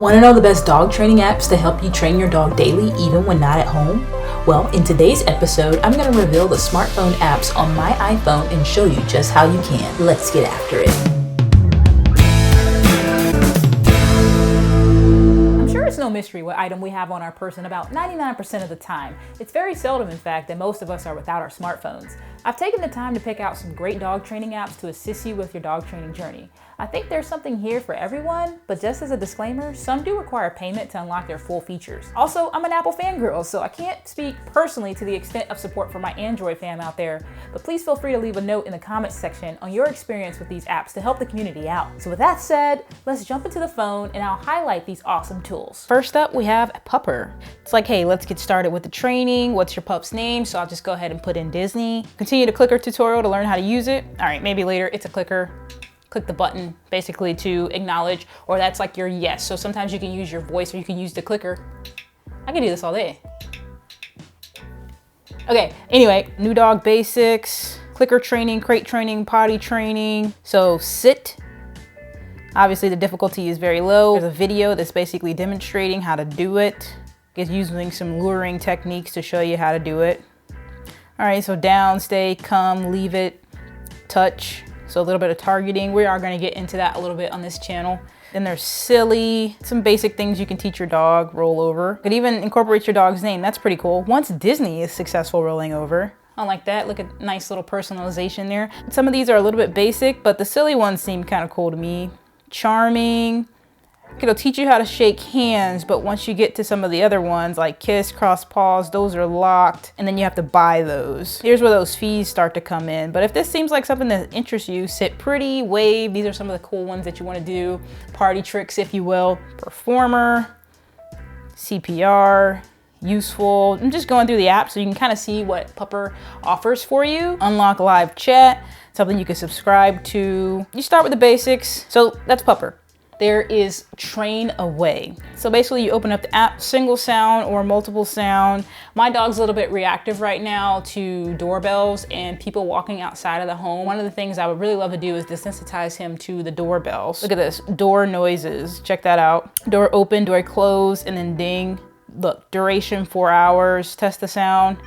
Want to know the best dog training apps to help you train your dog daily even when not at home? Well, in today's episode, I'm going to reveal the smartphone apps on my iPhone and show you just how you can. Let's get after it. I'm sure it's no mystery what item we have on our person about 99% of the time. It's very seldom, in fact, that most of us are without our smartphones. I've taken the time to pick out some great dog training apps to assist you with your dog training journey. I think there's something here for everyone, but just as a disclaimer, some do require payment to unlock their full features. Also, I'm an Apple fangirl, so I can't speak personally to the extent of support for my Android fam out there, but please feel free to leave a note in the comments section on your experience with these apps to help the community out. So with that said, let's jump into the phone and I'll highlight these awesome tools. First up, we have Pupper. It's like, hey, let's get started with the training. What's your pup's name? So I'll just go ahead and put in Disney. Continue the clicker tutorial to learn how to use it. All right, maybe later it's a clicker. Click the button basically to acknowledge, or that's like your yes. So sometimes you can use your voice or you can use the clicker. I can do this all day. Okay, anyway, new dog basics, clicker training, crate training, potty training. So sit. Obviously the difficulty is very low. There's a video that's basically demonstrating how to do it. It's using some luring techniques to show you how to do it. All right, so down, stay, come, leave it, touch. So a little bit of targeting. We are going to get into that a little bit on this channel. Then there's silly, some basic things you can teach your dog, roll over. Could even incorporate your dog's name. That's pretty cool. Once Disney is successful rolling over. I like that. Look at nice little personalization there. Some of these are a little bit basic, but the silly ones seem kind of cool to me. Charming. It'll teach you how to shake hands, but once you get to some of the other ones like kiss, cross paws, those are locked and then you have to buy those. Here's where those fees start to come in. But if this seems like something that interests you, sit pretty, wave. These are some of the cool ones that you want to do. Party tricks, if you will. Performer, CPR, useful. I'm just going through the app so you can kind of see what Pupper offers for you. Unlock live chat, something you can subscribe to. You start with the basics. So that's Pupper. There is Train Away. So basically you open up the app, single sound or multiple sound. My dog's a little bit reactive right now to doorbells and people walking outside of the home. One of the things I would really love to do is desensitize him to the doorbells. Look at this, door noises, check that out. Door open, door close, and then ding. Look, duration 4 hours, test the sound.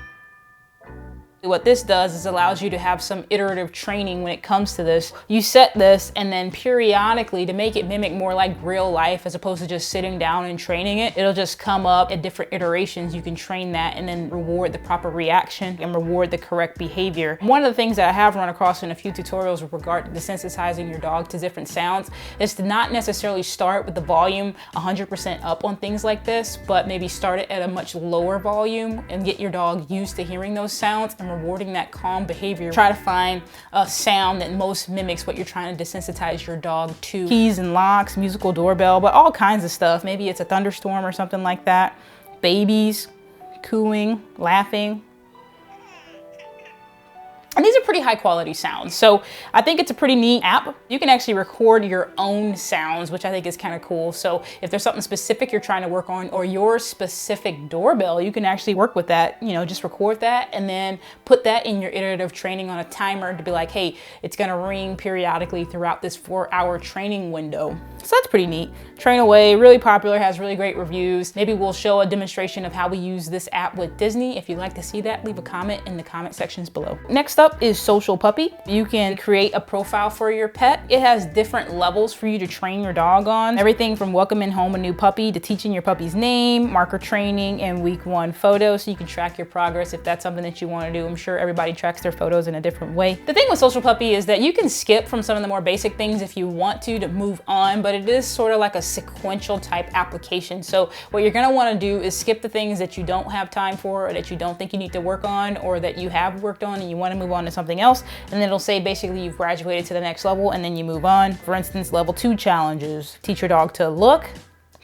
What this does is allows you to have some iterative training when it comes to this. You set this and then periodically, to make it mimic more like real life as opposed to just sitting down and training it, it'll just come up at different iterations. You can train that and then reward the proper reaction and reward the correct behavior. One of the things that I have run across in a few tutorials with regard to desensitizing your dog to different sounds is to not necessarily start with the volume 100% up on things like this, but maybe start it at a much lower volume and get your dog used to hearing those sounds and rewarding that calm behavior. Try to find a sound that most mimics what you're trying to desensitize your dog to. Keys and locks, musical doorbell, but all kinds of stuff. Maybe it's a thunderstorm or something like that. Babies, cooing, laughing. And these are pretty high quality sounds. So I think it's a pretty neat app. You can actually record your own sounds, which I think is kind of cool. So if there's something specific you're trying to work on or your specific doorbell, you can actually work with that, you know, just record that and then put that in your iterative training on a timer to be like, hey, it's gonna ring periodically throughout this 4-hour training window. So that's pretty neat. Train Away, really popular, has really great reviews. Maybe we'll show a demonstration of how we use this app with Disney. If you'd like to see that, leave a comment in the comment sections below. Next up is Social Puppy. You can create a profile for your pet. It has different levels for you to train your dog on. Everything from welcoming home a new puppy to teaching your puppy's name, marker training, and week 1 photos so you can track your progress if that's something that you want to do. I'm sure everybody tracks their photos in a different way. The thing with Social Puppy is that you can skip from some of the more basic things if you want to move on, but it is sort of like a sequential type application. So what you're going to want to do is skip the things that you don't have time for or that you don't think you need to work on or that you have worked on and you want to move on to something else, and then it'll say basically you've graduated to the next level and then you move on. For instance, level 2 challenges. Teach your dog to look,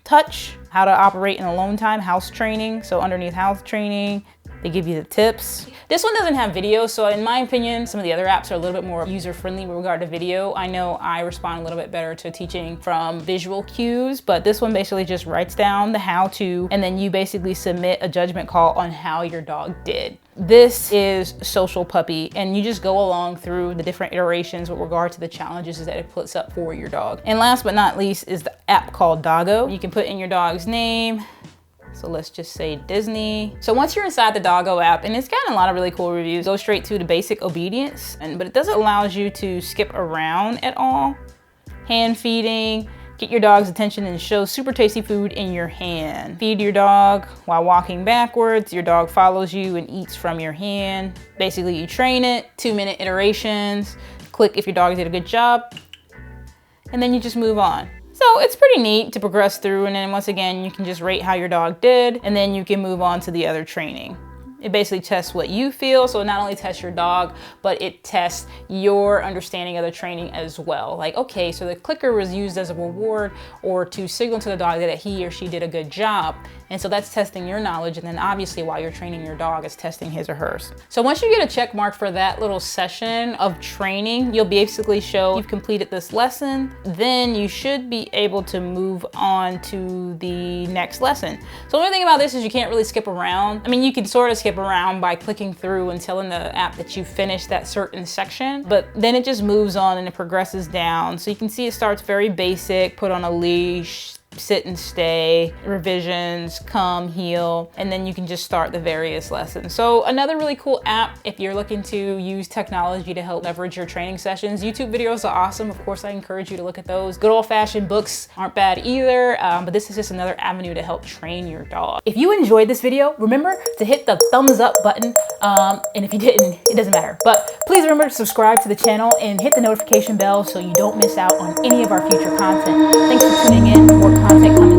touch, how to operate in alone time, house training. So underneath house training, they give you the tips. This one doesn't have video, so in my opinion, some of the other apps are a little bit more user-friendly with regard to video. I know I respond a little bit better to teaching from visual cues, but this one basically just writes down the how-to, and then you basically submit a judgment call on how your dog did. This is Social Puppy, and you just go along through the different iterations with regard to the challenges that it puts up for your dog. And last but not least is the app called Doggo. You can put in your dog's name. So let's just say Disney. So once you're inside the Doggo app, and it's gotten a lot of really cool reviews, go straight to the basic obedience, but it doesn't allow you to skip around at all. Hand feeding. Get your dog's attention and show super tasty food in your hand. Feed your dog while walking backwards. Your dog follows you and eats from your hand. Basically, you train it, 2-minute iterations. Click if your dog did a good job, and then you just move on. So it's pretty neat to progress through, and then once again, you can just rate how your dog did, and then you can move on to the other training. It basically tests what you feel, so it not only tests your dog, but it tests your understanding of the training as well. Like, okay, so the clicker was used as a reward or to signal to the dog that he or she did a good job. And so that's testing your knowledge, and then obviously while you're training your dog, it's testing his or hers. So once you get a check mark for that little session of training, you'll basically show you've completed this lesson. Then you should be able to move on to the next lesson. So the only thing about this is you can't really skip around. I mean, you can sort of skip around by clicking through and telling the app that you finished that certain section, but then it just moves on and it progresses down. So you can see it starts very basic, put on a leash, sit and stay, revisions, come, heel, and then you can just start the various lessons. So another really cool app if you're looking to use technology to help leverage your training sessions. YouTube videos are awesome. Of course, I encourage you to look at those. Good old-fashioned books aren't bad either, but this is just another avenue to help train your dog. If you enjoyed this video, remember to hit the thumbs up button, and if you didn't, it doesn't matter. But please remember to subscribe to the channel and hit the notification bell so you don't miss out on any of our future content. Thanks for tuning in. More content coming